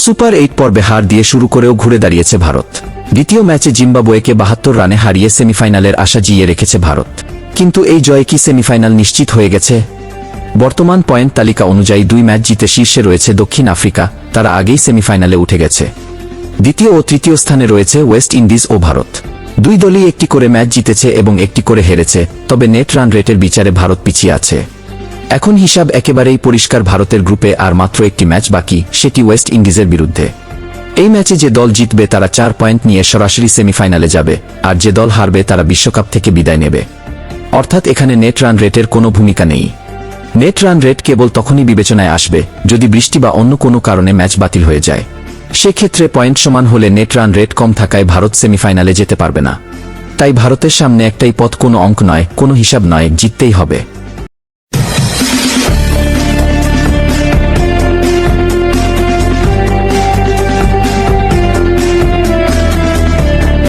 Super 8 পর্বে হার দিয়ে শুরু করেও ঘুরে দাঁড়িয়েছে ভারত। দ্বিতীয় ম্যাচে জিম্বাবুয়েকে 72 রানে হারিয়ে সেমিফাইনালের আশা জিইয়ে রেখেছে ভারত। কিন্তু এই জয়ে কি সেমিফাইনাল নিশ্চিত হয়ে গেছে? বর্তমান পয়েন্ট তালিকা অনুযায়ী 2 ম্যাচ জিতে শীর্ষে রয়েছে দক্ষিণ আফ্রিকা, তারা আগেই সেমিফাইনালে উঠে গেছে। দ্বিতীয় ও তৃতীয় স্থানে রয়েছে ওয়েস্ট ইন্ডিজ ও ভারত। দুই দলই একটি করে ম্যাচ জিতেছে এবং একটি করে হেরেছে, তবে নেট রান রেটের বিচারে ভারত পিছিয়ে আছে। এখন হিসাব একেবারেই পরিষ্কার, ভারতের গ্রুপে আর মাত্র একটি ম্যাচ বাকি, সেটি ওয়েস্ট ইন্ডিজের বিরুদ্ধে। এই ম্যাচে যে দল জিতবে তারা 4 পয়েন্ট নিয়ে সরাসরি সেমিফাইনালে যাবে, আর যে দল হারবে তারা বিশ্বকাপ থেকে বিদায় নেবে। অর্থাৎ এখানে নেট রান রেটের কোনো ভূমিকা নেই। নেট রান রেট কেবল তখনই বিবেচনায় আসবে যদি বৃষ্টি বা অন্য কোনো কারণে ম্যাচ বাতিল হয়ে যায়। সেক্ষেত্রে পয়েন্ট সমান হলে নেট রান রেট কম থাকায় ভারত সেমিফাইনালে যেতে পারবে না। তাই ভারতের সামনে একটাই পথ, কোনো অঙ্ক নয়, কোনো হিসাব নয়, জিততেই হবে।